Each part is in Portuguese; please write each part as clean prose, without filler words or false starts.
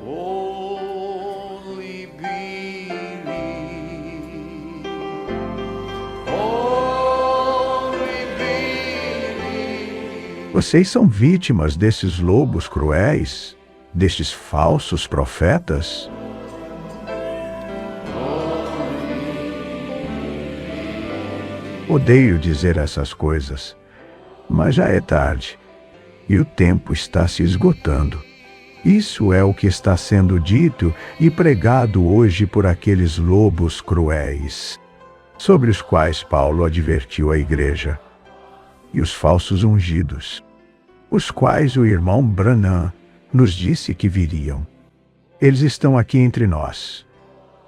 Only believe. Only believe. Vocês são vítimas desses lobos cruéis, destes falsos profetas? Odeio dizer essas coisas, mas já é tarde e o tempo está se esgotando. Isso é o que está sendo dito e pregado hoje por aqueles lobos cruéis, sobre os quais Paulo advertiu a igreja, e os falsos ungidos, os quais o irmão Branham nos disse que viriam. Eles estão aqui entre nós,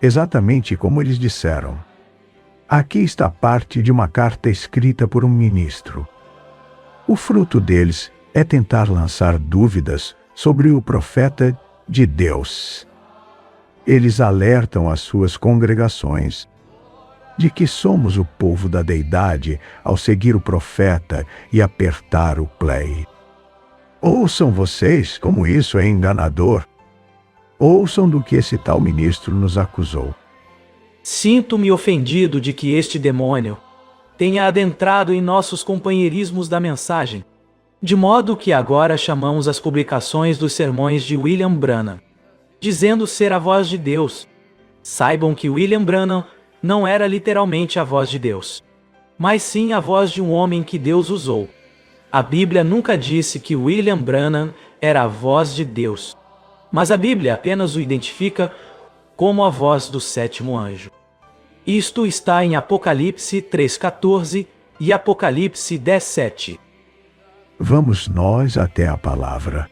exatamente como eles disseram. Aqui está parte de uma carta escrita por um ministro. O fruto deles é tentar lançar dúvidas sobre o profeta de Deus. Eles alertam as suas congregações de que somos o povo da deidade ao seguir o profeta e apertar o play. Ouçam vocês como isso é enganador. Ouçam do que esse tal ministro nos acusou. Sinto-me ofendido de que este demônio tenha adentrado em nossos companheirismos da mensagem, de modo que agora chamamos as publicações dos sermões de William Branham, dizendo ser a voz de Deus. Saibam que William Branham não era literalmente a voz de Deus, mas sim a voz de um homem que Deus usou. A Bíblia nunca disse que William Branham era a voz de Deus, mas a Bíblia apenas o identifica como a voz do sétimo anjo. Isto está em Apocalipse 3,14 e Apocalipse 10,7. Vamos nós até a palavra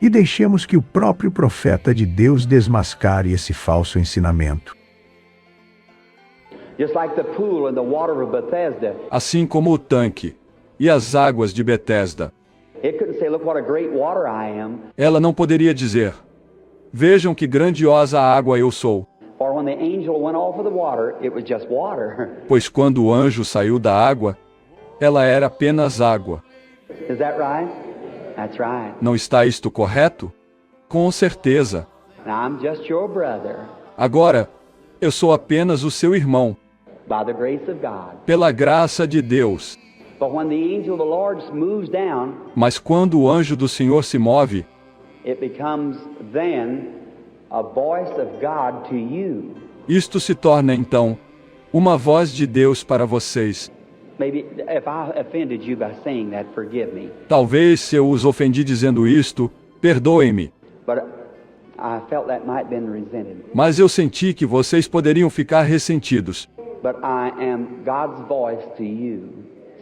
e deixemos que o próprio profeta de Deus desmascare esse falso ensinamento. Just like the pool and the water of Bethesda. Assim como o tanque e as águas de Betesda. It couldn't say, look what a great water I am. Ela não poderia dizer: vejam que grandiosa água eu sou. Or when the angel went off of the water, it was just water. Pois quando o anjo saiu da água, ela era apenas água. Is that right? That's right. Não está isto correto? Com certeza. Now I'm just your brother Agora, eu sou apenas o seu irmão, by the grace of God. pela graça de Deus. But when the angel of the Lord moves down, Mas quando o anjo do Senhor se move, it becomes then a voice of God to you. isto se torna então uma voz de Deus para vocês. Maybe if I offended you by saying that, forgive me. Talvez se eu os ofendi dizendo isto, perdoem-me. But I felt that might have been resented. Mas eu senti que vocês poderiam ficar ressentidos. But I am God's voice to you.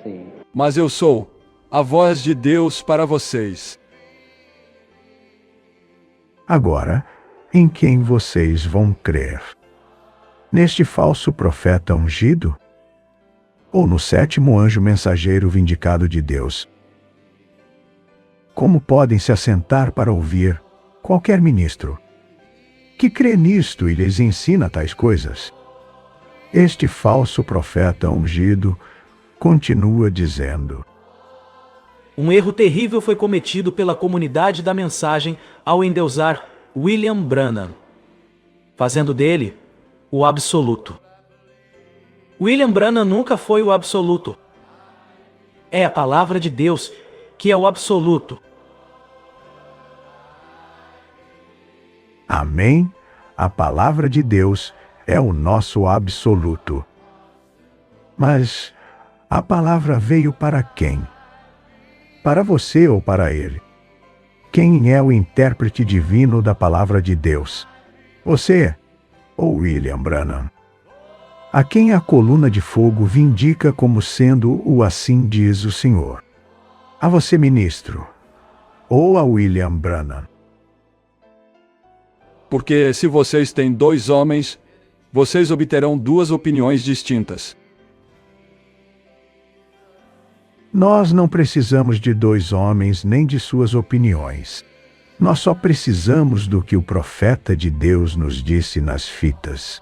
See? Mas eu sou a voz de Deus para vocês. Agora, em quem vocês vão crer? Neste falso profeta ungido? Ou no sétimo anjo mensageiro vindicado de Deus? Como podem se assentar para ouvir qualquer ministro que crê nisto e lhes ensina tais coisas? Este falso profeta ungido continua dizendo: Um erro terrível foi cometido pela comunidade da mensagem ao endeusar William Branham, fazendo dele o absoluto. William Branham nunca foi o absoluto. É a palavra de Deus que é o absoluto. Amém? A palavra de Deus é o nosso absoluto. Mas a palavra veio para quem? Para você ou para ele? Quem é o intérprete divino da palavra de Deus? Você ou William Branham? A quem a coluna de fogo vindica como sendo o assim diz o Senhor? A você, ministro, ou a William Branham? Porque se vocês têm dois homens, vocês obterão duas opiniões distintas. Nós não precisamos de dois homens nem de suas opiniões. Nós só precisamos do que o profeta de Deus nos disse nas fitas.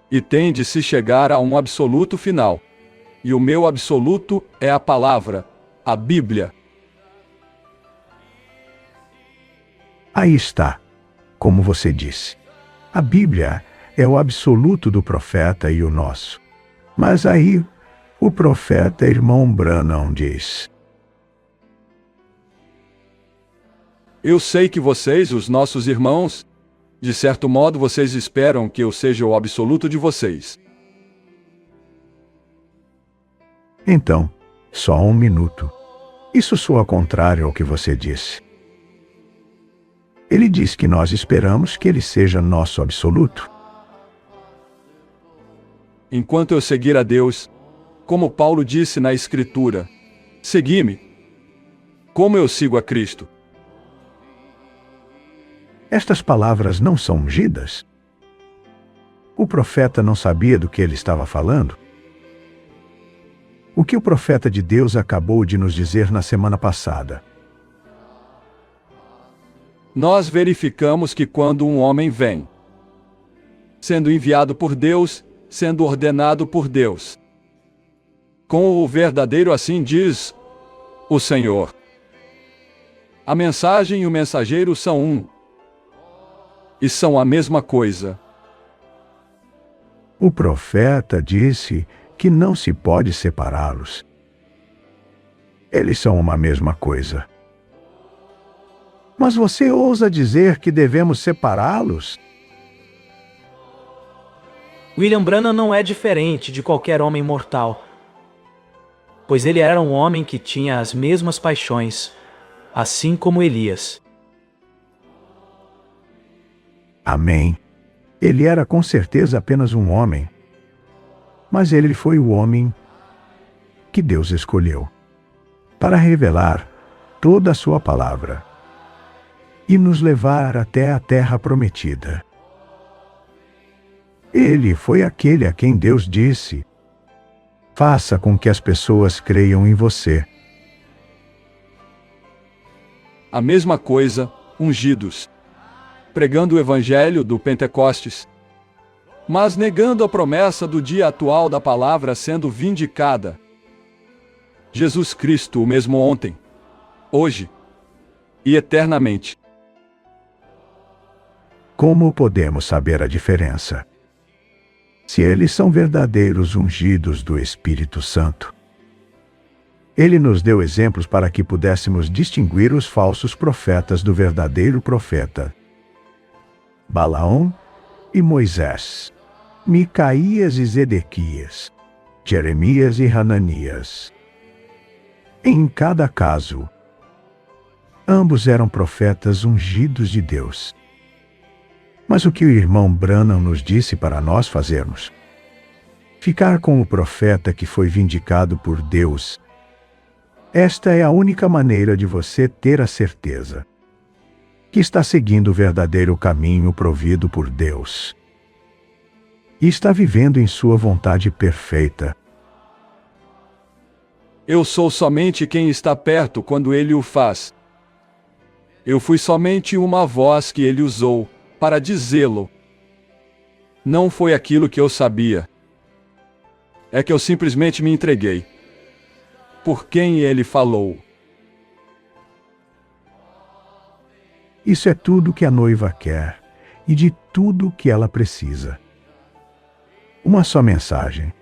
E tem de se chegar a um absoluto final. E o meu absoluto é a palavra, a Bíblia. Aí está, como você disse. A Bíblia é o absoluto do profeta e o nosso. Mas aí, o profeta irmão Branham diz: Eu sei que vocês, os nossos irmãos, de certo modo vocês esperam que eu seja o absoluto de vocês. Então, só um minuto. Isso soa contrário ao que você disse. Ele diz que nós esperamos que ele seja nosso absoluto. Enquanto eu seguir a Deus, como Paulo disse na Escritura, segui-me, como eu sigo a Cristo. Estas palavras não são ungidas? O profeta não sabia do que ele estava falando? O que o profeta de Deus acabou de nos dizer na semana passada? Nós verificamos que quando um homem vem, sendo enviado por Deus, sendo ordenado por Deus, com o verdadeiro assim diz o Senhor. A mensagem e o mensageiro são um, e são a mesma coisa. O profeta disse que não se pode separá-los. Eles são uma mesma coisa. Mas você ousa dizer que devemos separá-los? William Branham não é diferente de qualquer homem mortal, pois ele era um homem que tinha as mesmas paixões, assim como Elias. Amém. Ele era com certeza apenas um homem, mas ele foi o homem que Deus escolheu para revelar toda a sua palavra e nos levar até a terra prometida. Ele foi aquele a quem Deus disse: faça com que as pessoas creiam em você. A mesma coisa, ungidos, pregando o evangelho do Pentecostes, mas negando a promessa do dia atual da palavra sendo vindicada. Jesus Cristo, o mesmo ontem, hoje e eternamente. Como podemos saber a diferença? Se eles são verdadeiros ungidos do Espírito Santo. Ele nos deu exemplos para que pudéssemos distinguir os falsos profetas do verdadeiro profeta. Balaão e Moisés, Micaías e Zedequias, Jeremias e Hananias. Em cada caso, ambos eram profetas ungidos de Deus. Mas o que o irmão Branham nos disse para nós fazermos? Ficar com o profeta que foi vindicado por Deus. Esta é a única maneira de você ter a certeza que está seguindo o verdadeiro caminho provido por Deus e está vivendo em sua vontade perfeita. Eu sou somente quem está perto quando ele o faz. Eu fui somente uma voz que ele usou para dizê-lo. Não foi aquilo que eu sabia. É que eu simplesmente me entreguei. Por quem ele falou. Isso é tudo que a noiva quer e de tudo que ela precisa. Uma só mensagem,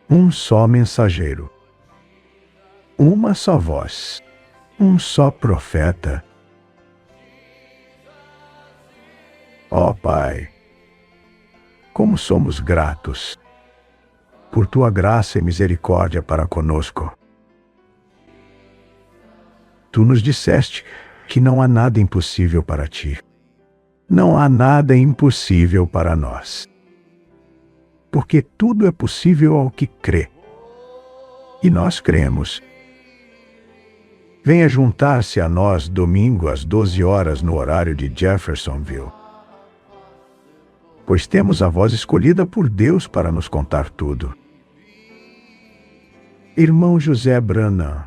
um só mensageiro, uma só voz, um só profeta. Ó Pai, como somos gratos por tua graça e misericórdia para conosco. Tu nos disseste que não há nada impossível para ti. Não há nada impossível para nós. Porque tudo é possível ao que crê. E nós cremos. Venha juntar-se a nós domingo às 12 horas no horário de Jeffersonville. Pois temos a voz escolhida por Deus para nos contar tudo. Irmão José Branham,